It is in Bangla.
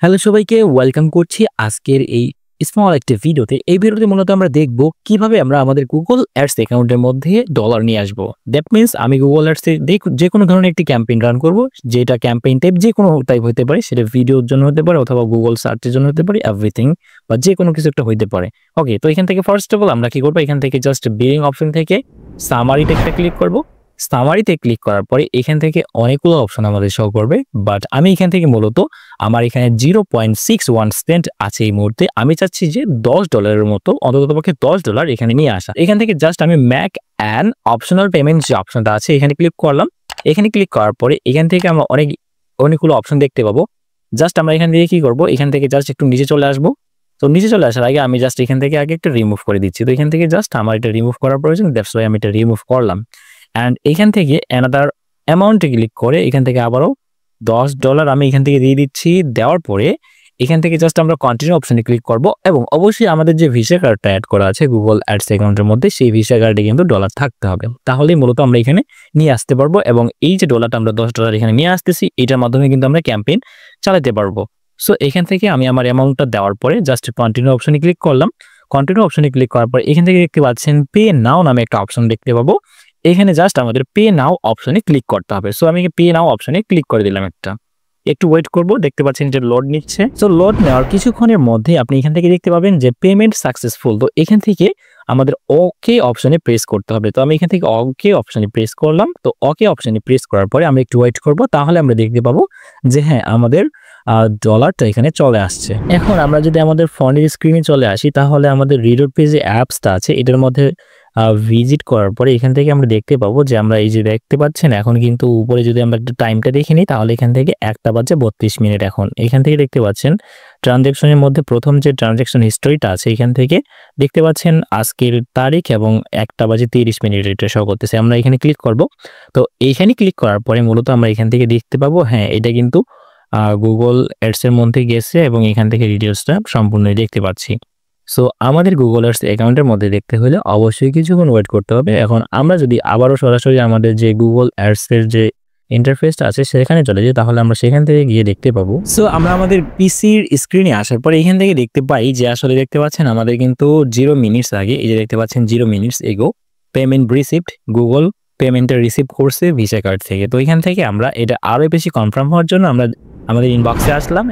হ্যালো সবাইকে ওয়েলকাম করছি আজকের এই স্মল একটা ভিডিওতে। এই ভিডিওতে মূলত আমরা দেখব কিভাবে আমরা আমাদের গুগল অ্যাডস অ্যাকাউন্টের মধ্যে ডলার নিয়ে আসবো। দ্যাট মিনস আমি গুগল অ্যাডসে যে কোনো ধরনের একটি ক্যাম্পেইন রান করব, যেটা ক্যাম্পেইন টাইপ যে কোনো টাইপ হতে পারে, সেটা ভিডিওর জন্য হতে পারে অথবা গুগল সার্চের জন্য হতে পারে, এভরিথিং বা যে কোনো কিছু একটা হইতে পারে। ওকে, তো এখান থেকে ফার্স্ট অফ অল আমরা কি করবো, এখান থেকে জাস্ট বিলিং অপশন থেকে সামারিতে একটা ক্লিক করব। সামারিতে ক্লিক করার পরে এখান থেকে অনেকগুলো অপশন আমাদের শো করবে, বাট আমি এখান থেকে মূলত আমার এখানে 0.61 সেন্ট আছে এই মুহূর্তে। আমি চাচ্ছি যে $10 মতো, অন্ততপক্ষে $10 এখানে নিয়ে আসা। এখান থেকে জাস্ট আমি ম্যাক অ্যান্ড অপশনাল পেমেন্ট যে অপশনটা আছে এখানে ক্লিক করলাম। এখানে ক্লিক করার পরে এখান থেকে আমরা অনেকগুলো অপশন দেখতে পাবো। জাস্ট আমরা এখান থেকে কি করবো, এখান থেকে জাস্ট একটু নিচে চলে আসবো। তো নিচে চলে আসার আগে আমি জাস্ট এখান থেকে আগে একটা রিমুভ করে দিচ্ছি। তো এখান থেকে জাস্ট আমার এটা রিমুভ করার প্রয়োজন, দ্যাটস ওয়াই আমি এটা রিমুভ করলাম। অ্যান্ড এখান থেকে অ্যানাদার অ্যামাউন্টে ক্লিক করে এখান থেকে আবারও $10 আমি এখান থেকে দিয়ে দিচ্ছি। দেওয়ার পরে এখান থেকে জাস্ট আমরা কন্টিনিউ অপশনে ক্লিক করব এবং অবশ্যই আমাদের যে ভিসা কার্ডটা অ্যাড করা আছে গুগল অ্যাডস অ্যাকাউন্টের মধ্যে, সেই ভিসা কার্ডে কিন্তু ডলার থাকতে হবে। তাহলেই মূলত আমরা এখানে নিয়ে আসতে পারবো এবং এই যে ডলারটা আমরা $10 এখানে নিয়ে আসতেছি, এটার মাধ্যমে কিন্তু আমরা ক্যাম্পেইন চালাতে পারবো। সো এখান থেকে আমি আমার অ্যামাউন্টটা দেওয়ার পরে জাস্ট কন্টিনিউ অপশনে ক্লিক করলাম। কন্টিনিউ অপশনে ক্লিক করার পর এখান থেকে দেখতে পাচ্ছেন পে নাও নামে একটা অপশন দেখতে পাবো। এখানে জাস্ট আমাদের পে নাও অপশনে ক্লিক করতে হবে। সো আমি পে নাও অপশনে ক্লিক করে দিলাম। একটু ওয়েট করব, দেখতে পাচ্ছেন যে লোড নিচ্ছে। সো লোড নেওয়ার কিছুক্ষণের মধ্যে আপনি এখান থেকে দেখতে পাবেন যে পেমেন্ট সাকসেসফুল। তো এখান থেকে আমাদের ওকে অপশনে প্রেস করতে হবে। তো আমি এখান থেকে ওকে অপশনে প্রেস করলাম। তো ওকে অপশনে প্রেস করার পরে আমরা একটু ওয়েট করব, তাহলে আমরা দেখতে পাবো যে হ্যাঁ আমাদের ডলারটা এখানে চলে আসছে। এখন আমরা যদি আমাদের ফোনের স্ক্রিনে চলে আসি, তাহলে আমাদের রিডোর পেজে অ্যাপসটা আছে, এটার মধ্যে ভিজিট করার পরে এখান থেকে আমরা দেখতে পাবো যে আমরা এই যে দেখতে পাচ্ছেন এখন কিন্তু উপরে যদি আমরা একটু টাইমটা দেখে নিই, তাহলে এখান থেকে 1:32 এখন এখান থেকে দেখতে পাচ্ছেন ট্রানজ্যাকশনের মধ্যে প্রথম যে ট্রানজ্যাকশন হিস্টোরিটা আছে এখান থেকে দেখতে পাচ্ছেন আজকের তারিখ এবং 1:30 এটা শো করতেছে। আমরা এখানে ক্লিক করব। তো এইখানে ক্লিক করার পরে মূলত আমরা এখান থেকে দেখতে পাবো হ্যাঁ এটা কিন্তু গুগল অ্যাডস এর মধ্যে গেছে এবং এখান থেকে ডিটেইলসটা সম্পূর্ণই দেখতে পাচ্ছি। সো আমাদের গুগল অ্যাডস অ্যাকাউন্টের মধ্যে দেখতে হলে অবশ্যই কিছুক্ষণ ওয়েট করতে হবে। এখন আমরা যদি আবারও সরাসরি আমাদের যে গুগল অ্যাডস এর যে ইন্টারফেসটা আছে সেখানে চলে যাই, তাহলে আমরা সেখান থেকে গিয়ে দেখতে পাবো। সো আমরা আমাদের পিসির স্ক্রিনে আসার পরে এখান থেকে দেখতে পাই যে আসলে দেখতে পাচ্ছেন আমাদের কিন্তু 0 মিনিটস আগে এই যে দেখতে পাচ্ছেন 0 মিনিটস এগো পেমেন্ট রিসিপ্ট, গুগল পেমেন্টটা রিসিভ করছে ভিসা কার্ড থেকে। তো এখান থেকে আমরা এটা আরো বেশি কনফার্ম হওয়ার জন্য আমরা আমাদের ইনবক্সে আসলাম।